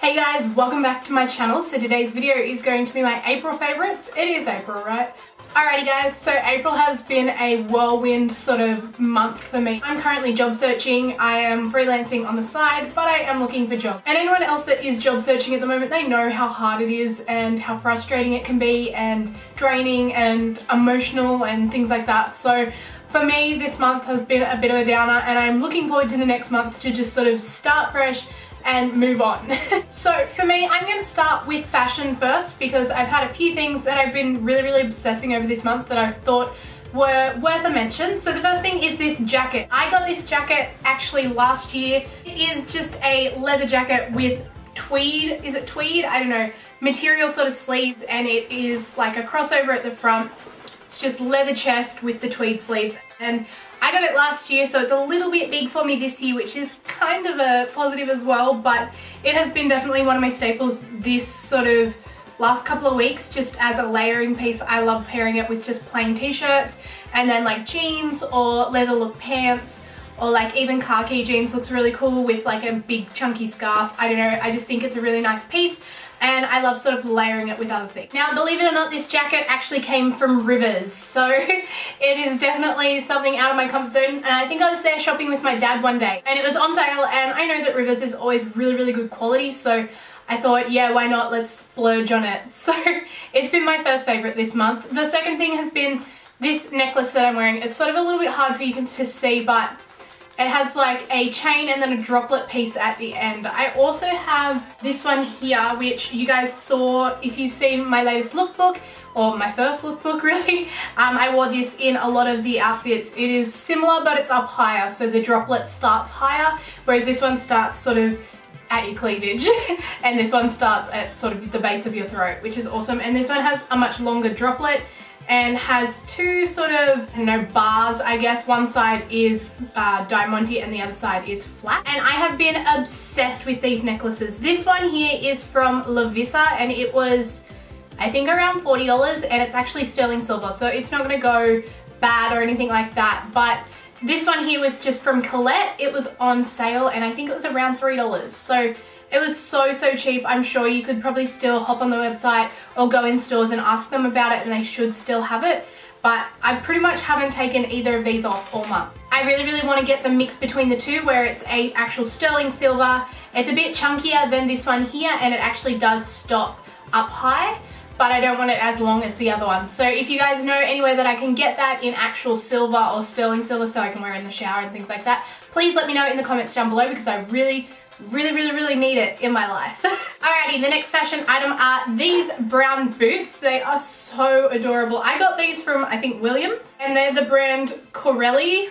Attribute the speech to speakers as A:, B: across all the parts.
A: Hey guys, welcome back to my channel. So today's video is going to be my April favourites. It is April, right? Alrighty guys, so April has been a whirlwind sort of month for me. I'm currently job searching, I am freelancing on the side, but I am looking for jobs. And anyone else that is job searching at the moment, they know how hard it is and how frustrating it can be and draining and emotional and things like that. So for me, this month has been a bit of a downer and I'm looking forward to the next month to just sort of start fresh and move on. So for me, I'm going to start with fashion first because I've had a few things that I've been really obsessing over this month that I thought were worth a mention. So the first thing is this jacket. I got this jacket actually last year. It is just a leather jacket with tweed, is it tweed? I don't know, material sort of sleeves, and it is like a crossover at the front. It's just leather chest with the tweed sleeves, and I got it last year, so it's a little bit big for me this year, which is kind of a positive as well, but it has been definitely one of my staples this sort of last couple of weeks, just as a layering piece. I love pairing it with just plain t-shirts and then like jeans or leather look pants, or like even khaki jeans looks really cool with like a big chunky scarf. I don't know, I just think it's a really nice piece. And I love sort of layering it with other things. Now, believe it or not, this jacket actually came from Rivers, so it is definitely something out of my comfort zone. And I think I was there shopping with my dad one day and it was on sale, and I know that Rivers is always really good quality, so I thought, yeah, why not, let's splurge on it. So it's been my first favourite this month. The second thing has been this necklace that I'm wearing. It's sort of a little bit hard for you to see, but it has like a chain and then a droplet piece at the end. I also have this one here, which you guys saw if you've seen my latest lookbook, or my first lookbook really. I wore this in a lot of the outfits. It is similar, but it's up higher, so the droplet starts higher, whereas this one starts sort of at your cleavage and this one starts at sort of the base of your throat, which is awesome. And this one has a much longer droplet and has two sort of, I don't know, bars, I guess. One side is diamante and the other side is flat. And I have been obsessed with these necklaces. This one here is from Lovisa and it was, I think, around $40, and it's actually sterling silver, so it's not going to go bad or anything like that. But this one here was just from Colette. It was on sale and I think it was around $3. So it was so cheap. I'm sure you could probably still hop on the website or go in stores and ask them about it and they should still have it. But I pretty much haven't taken either of these off all month. I really want to get the mix between the two, where it's a actual sterling silver. It's a bit chunkier than this one here and it actually does stop up high, but I don't want it as long as the other one. So if you guys know anywhere that I can get that in actual silver or sterling silver so I can wear it in the shower and things like that, please let me know in the comments down below because I really need it in my life. Alrighty, the next fashion item are these brown boots. They are so adorable. I got these from, I think, Williams, and they're the brand Corelli,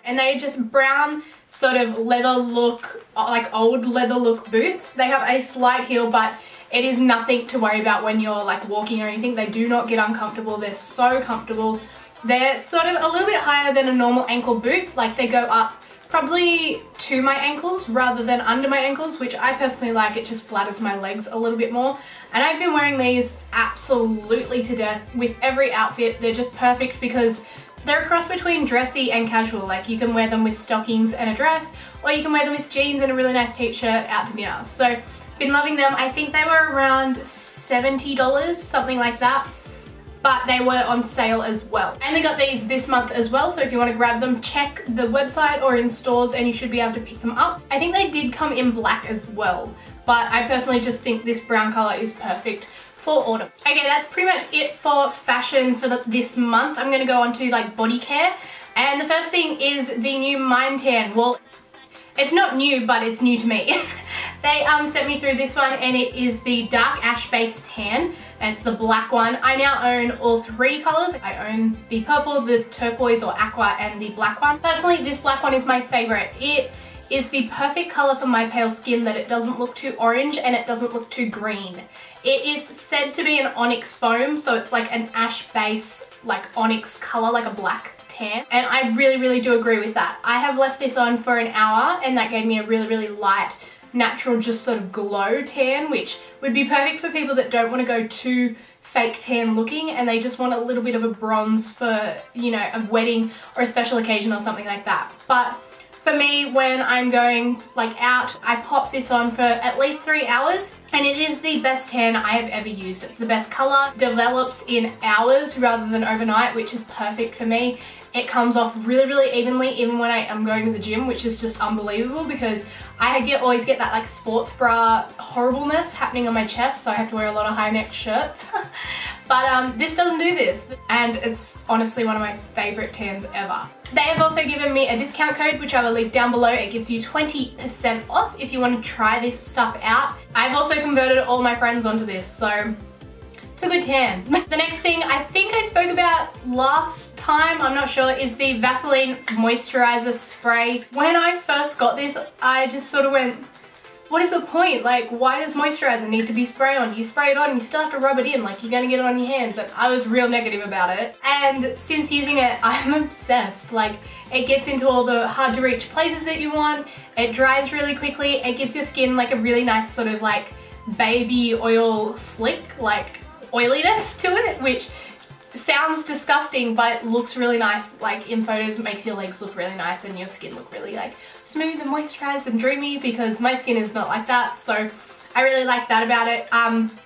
A: and they're just brown sort of leather look, like old leather look boots. They have a slight heel, but it is nothing to worry about when you're like walking or anything. They do not get uncomfortable. They're so comfortable. They're sort of a little bit higher than a normal ankle boot. Like they go up probably to my ankles rather than under my ankles, which I personally like. It just flatters my legs a little bit more. And I've been wearing these absolutely to death with every outfit. They're just perfect because they're a cross between dressy and casual. Like you can wear them with stockings and a dress, or you can wear them with jeans and a really nice t-shirt out to dinner. So been loving them. I think they were around $70, something like that. But they were on sale as well. I only got these this month as well, so if you want to grab them, check the website or in stores and you should be able to pick them up. I think they did come in black as well, but I personally just think this brown colour is perfect for autumn. Okay, that's pretty much it for fashion for this month. I'm going to go on to like body care, and the first thing is the new Mind Tan. Well, it's not new, but it's new to me. They sent me through this one, and it is the dark ash based tan, and it's the black one. I now own all three colours. I own the purple, the turquoise or aqua, and the black one. Personally, this black one is my favourite. It is the perfect colour for my pale skin, that it doesn't look too orange and it doesn't look too green. It is said to be an onyx foam, so it's like an ash base, like onyx colour, like a black tan, and I really do agree with that. I have left this on for an hour and that gave me a really light, natural, just sort of glow tan, which would be perfect for people that don't want to go too fake tan looking and they just want a little bit of a bronze for, you know, a wedding or a special occasion or something like that. But For me, when I'm going like out, I pop this on for at least 3 hours, and it is the best tan I have ever used. It's the best color, develops in hours rather than overnight, which is perfect for me. It comes off really, really evenly even when I am going to the gym, which is just unbelievable because I always get that like sports bra horribleness happening on my chest, so I have to wear a lot of high neck shirts. But this doesn't do this, and it's honestly one of my favorite tans ever. They have also given me a discount code, which I will leave down below. It gives you 20% off if you want to try this stuff out. I've also converted all my friends onto this, so it's a good tan. The next thing I think I spoke about last time, I'm not sure, is the Vaseline Moisturiser Spray. When I first got this, I just sort of went, what is the point? Like, why does moisturizer need to be sprayed on? You spray it on, you still have to rub it in, like you're gonna get it on your hands. And I was real negative about it. And since using it, I'm obsessed. Like, it gets into all the hard to reach places that you want. It dries really quickly. It gives your skin like a really nice sort of like baby oil slick, like oiliness to it, which sounds disgusting, but it looks really nice. Like in photos, it makes your legs look really nice and your skin look really like smooth and moisturized and dreamy, because my skin is not like that, so I really like that about it.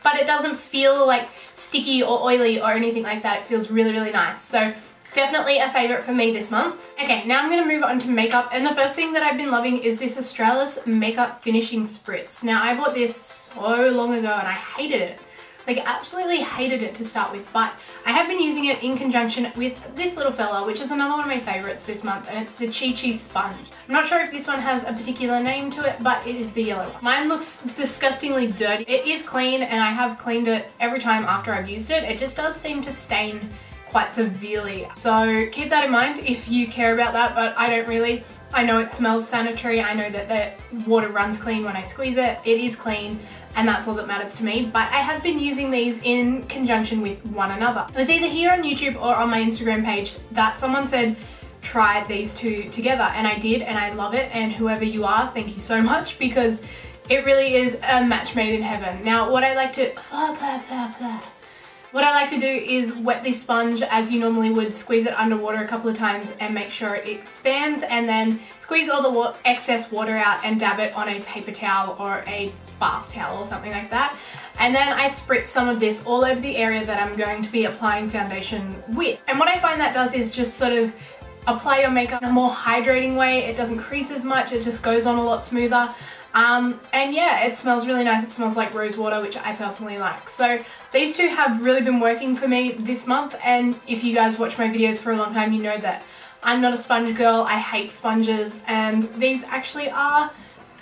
A: But it doesn't feel like sticky or oily or anything like that. It feels really, really nice. So definitely a favorite for me this month. Okay, now I'm going to move on to makeup, and the first thing that I've been loving is this Australis Makeup Finishing Spritz. Now I bought this so long ago and I hated it. Like, absolutely hated it to start with, but I have been using it in conjunction with this little fella, which is another one of my favorites this month, and it's the Chi Sponge. I'm not sure if this one has a particular name to it, but it is the yellow one. Mine looks disgustingly dirty. It is clean, and I have cleaned it every time after I've used it. It just does seem to stain quite severely. So keep that in mind if you care about that, but I don't really. I know it smells sanitary. I know that the water runs clean when I squeeze it. It is clean, and that's all that matters to me. But I have been using these in conjunction with one another. It was either here on YouTube or on my Instagram page that someone said, try these two together, and I did, and I love it. And whoever you are, thank you so much, because it really is a match made in heaven. Now, what I like to do is wet this sponge as you normally would, squeeze it underwater a couple of times and make sure it expands, and then squeeze all the excess water out and dab it on a paper towel or a bath towel or something like that. And then I spritz some of this all over the area that I'm going to be applying foundation with. And what I find that does is just sort of apply your makeup in a more hydrating way. It doesn't crease as much, it just goes on a lot smoother. And yeah, it smells really nice. It smells like rose water, which I personally like. So these two have really been working for me this month, and if you guys watch my videos for a long time, you know that I'm not a sponge girl. I hate sponges, and these actually are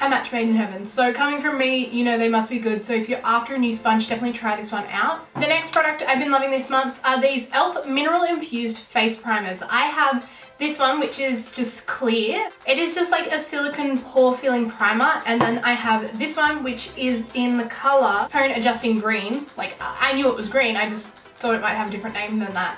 A: a match made in heaven. So coming from me, you know they must be good. So if you're after a new sponge, definitely try this one out. The next product I've been loving this month are these e.l.f. mineral infused face primers. I have this one, which is just clear. It is just like a silicone pore filling primer, and then I have this one, which is in the color tone adjusting green. Like, I knew it was green, I just thought it might have a different name than that.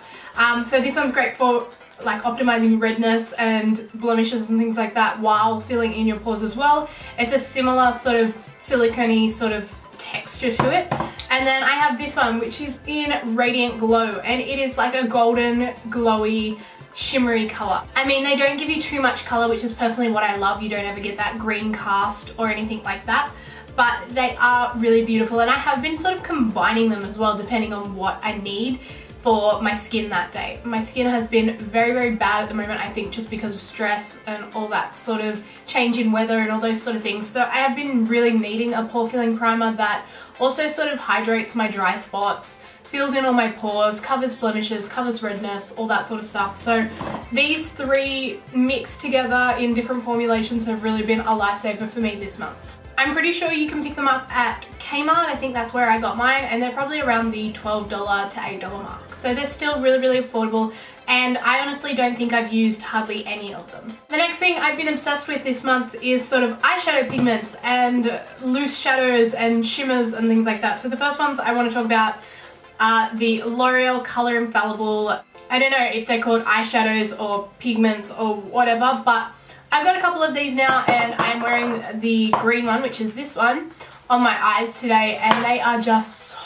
A: So this one's great for like optimizing redness and blemishes and things like that while filling in your pores as well. It's a similar sort of silicone-y sort of texture to it. And then I have this one, which is in Radiant Glow, and it is like a golden glowy shimmery color. I mean, they don't give you too much color, which is personally what I love. You don't ever get that green cast or anything like that, but they are really beautiful, and I have been sort of combining them as well depending on what I need for my skin that day. My skin has been very, very bad at the moment, I think just because of stress and all that sort of change in weather and all those sort of things. So I have been really needing a pore filling primer that also sort of hydrates my dry spots, fills in all my pores, covers blemishes, covers redness, all that sort of stuff. So these three mixed together in different formulations have really been a lifesaver for me this month. I'm pretty sure you can pick them up at Kmart. I think that's where I got mine, and they're probably around the $12 to $8 mark. So they're still really, really affordable, and I honestly don't think I've used hardly any of them. The next thing I've been obsessed with this month is sort of eyeshadow pigments and loose shadows and shimmers and things like that. So the first ones I want to talk about are the Loreal Color Infallible. I don't know if they're called eyeshadows or pigments or whatever, but I've got a couple of these now, and I'm wearing the green one, which is this one, on my eyes today, and they are just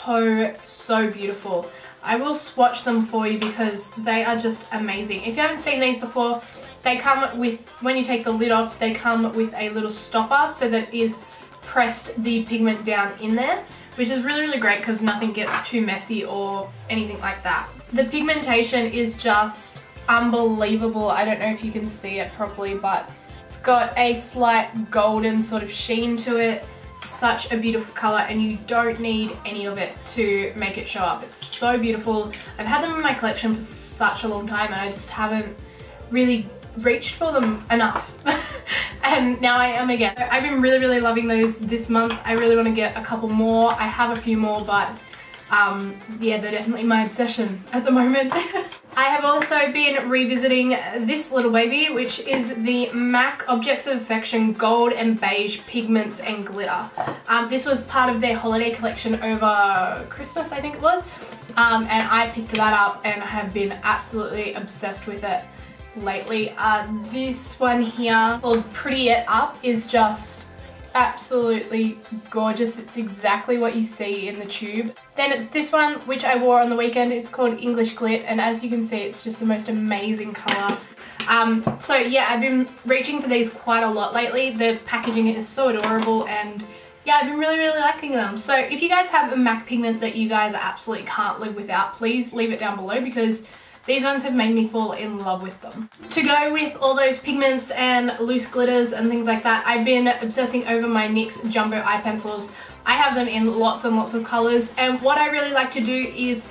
A: so beautiful. I will swatch them for you because they are just amazing. If you haven't seen these before, They come with, when you take the lid off, they come with a little stopper so that it is pressed the pigment down in there, which is really, really great because nothing gets too messy or anything like that. The pigmentation is just unbelievable. I don't know if you can see it properly, but it's got a slight golden sort of sheen to it. Such a beautiful color, and you don't need any of it to make it show up. It's so beautiful. I've had them in my collection for such a long time and I just haven't really reached for them enough. And now I am again. I've been really, really loving those this month. I really want to get a couple more. I have a few more, but yeah, they're definitely my obsession at the moment. I have also been revisiting this little baby, which is the M.A.C Objects of Affection Gold and Beige Pigments and Glitter. This was part of their holiday collection over Christmas, I think it was. And I picked that up and have been absolutely obsessed with it lately. This one here, called Pretty It Up, is just absolutely gorgeous. It's exactly what you see in the tube. Then this one, which I wore on the weekend, it's called English Glit, and as you can see, it's just the most amazing color. So yeah, I've been reaching for these quite a lot lately. The packaging is so adorable, and yeah, I've been really, really liking them. So if you guys have a M.A.C pigment that you guys absolutely can't live without, please leave it down below because these ones have made me fall in love with them. To go with all those pigments and loose glitters and things like that, I've been obsessing over my NYX Jumbo eye pencils. I have them in lots and lots of colors, and what I really like to do is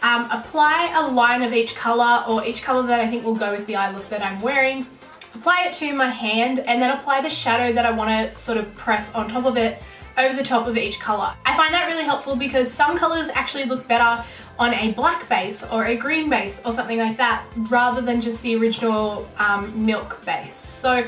A: apply a line of each color, or each color that I think will go with the eye look that I'm wearing, apply it to my hand, and then apply the shadow that I want to sort of press on top of it over the top of each color. I find that really helpful because some colors actually look better on a black base or a green base or something like that, rather than just the original milk base. So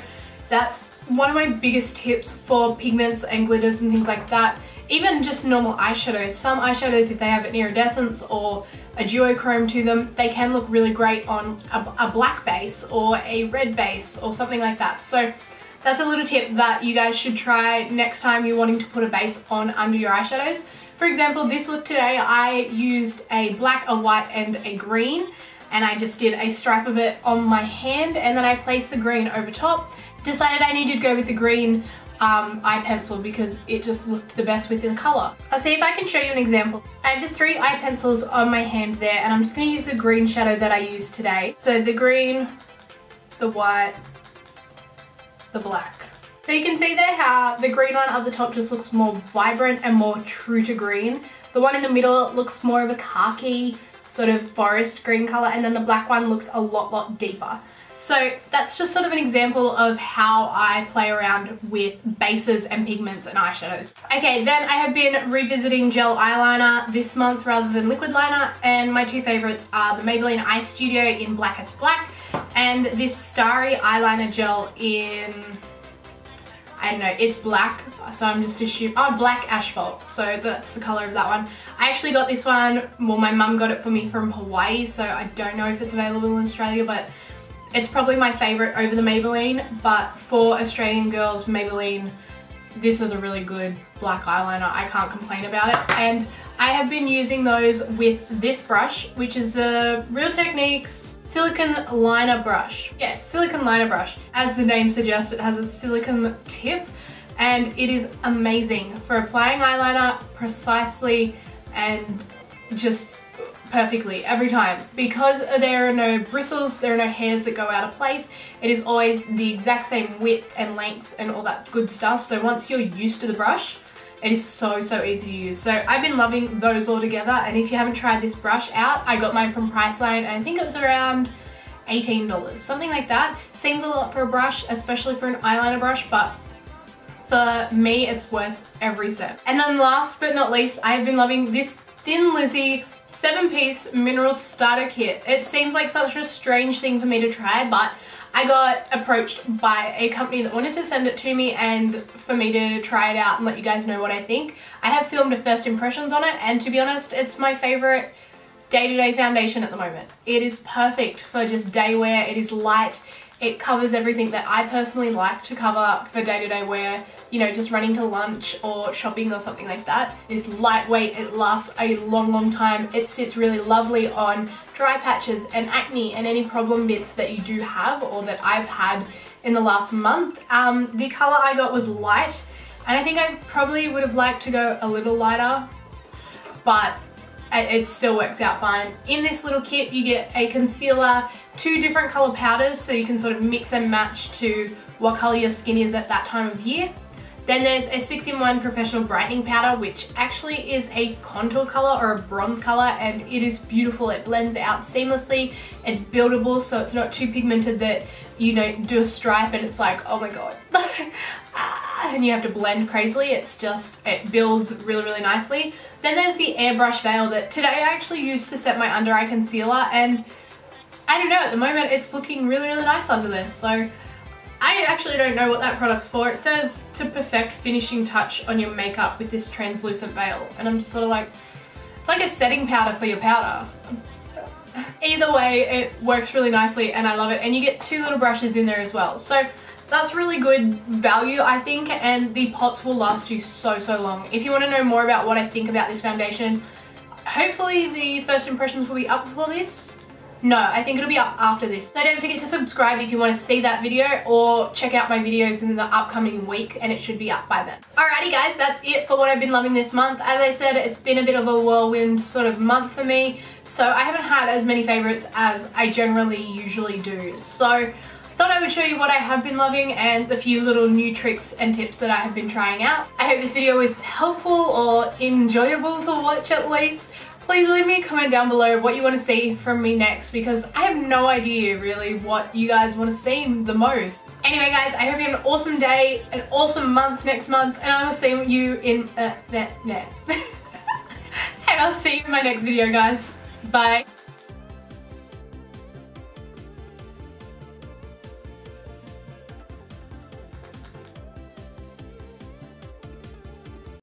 A: that's one of my biggest tips for pigments and glitters and things like that. Even just normal eyeshadows. Some eyeshadows, if they have an iridescence or a duochrome to them, they can look really great on a black base or a red base or something like that. So that's a little tip that you guys should try next time you're wanting to put a base on under your eyeshadows. For example, this look today, I used a black, a white, and a green, and I just did a stripe of it on my hand, and then I placed the green over top. Decided I needed to go with the green eye pencil because it just looked the best with the color. I'll see if I can show you an example. I have the 3 eye pencils on my hand there, and I'm just going to use the green shadow that I used today. So the green, the white, the black. So you can see there how the green one at the top just looks more vibrant and more true to green. The one in the middle looks more of a khaki sort of forest green color, and then the black one looks a lot deeper. So that's just sort of an example of how I play around with bases and pigments and eyeshadows. Okay, then I have been revisiting gel eyeliner this month rather than liquid liner, and my 2 favorites are the Maybelline Eyestudio in Blackest Black and this Starry eyeliner gel in, I don't know, it's black, so I'm just assuming, oh, Black Asphalt, so that's the color of that one. I actually got this one, well, my mum got it for me from Hawaii, so I don't know if it's available in Australia, but it's probably my favorite over the Maybelline. But for Australian girls, Maybelline, this is a really good black eyeliner. I can't complain about it, and I have been using those with this brush, which is the Real Techniques silicone liner brush. Yes, silicone liner brush. As the name suggests, it has a silicone tip, and it is amazing for applying eyeliner precisely and just perfectly every time. Because there are no bristles, there are no hairs that go out of place, it is always the exact same width and length and all that good stuff. So once you're used to the brush, it is so easy to use. So I've been loving those all together, and if you haven't tried this brush out, I got mine from Priceline, and I think it was around $18, something like that. Seems a lot for a brush, especially for an eyeliner brush, but for me it's worth every cent. And then last but not least, I've been loving this Thin Lizzy 7-piece mineral starter kit. It seems like such a strange thing for me to try, but I got approached by a company that wanted to send it to me and for me to try it out and let you guys know what I think. I have filmed a first impressions on it, and to be honest, it's my favorite day-to-day foundation at the moment. It is perfect for just day wear. It is light, It covers everything that I personally like to cover for day-to-day wear, you know, just running to lunch or shopping or something like that. It's lightweight, it lasts a long time. It sits really lovely on dry patches and acne and any problem bits that you do have or that I've had in the last month. The colour I got was light, and I think I probably would have liked to go a little lighter, but it still works out fine. In this little kit you get a concealer, 2 different colour powders so you can sort of mix and match to what colour your skin is at that time of year. Then there's a 6-in-1 professional brightening powder, which actually is a contour colour or a bronze colour, and it is beautiful. It blends out seamlessly, it's buildable, so it's not too pigmented that, you know, do a stripe and it's like, oh my god, and you have to blend crazily. It's just, it builds really nicely. Then there's the airbrush veil that today I actually used to set my under eye concealer, and I don't know, at the moment it's looking really nice under this. So I actually don't know what that product's for. It says to perfect finishing touch on your makeup with this translucent veil, and I'm just sort of like, it's like a setting powder for your powder. Either way, it works really nicely and I love it, and you get 2 little brushes in there as well. So that's really good value, I think, and the pots will last you so long. If you want to know more about what I think about this foundation, hopefully the first impressions will be up before this. No, I think it'll be up after this. So don't forget to subscribe if you want to see that video, or check out my videos in the upcoming week and it should be up by then. Alrighty guys, that's it for what I've been loving this month. As I said, it's been a bit of a whirlwind sort of month for me, so I haven't had as many favourites as I generally usually do. So thought I would show you what I have been loving and the few little new tricks and tips that I have been trying out. I hope this video was helpful or enjoyable to watch at least. Please leave me a comment down below what you want to see from me next, because I have no idea really what you guys want to see the most. Anyway guys, I hope you have an awesome day, an awesome month next month, and I will see you in and I'll see you in my next video guys. Bye.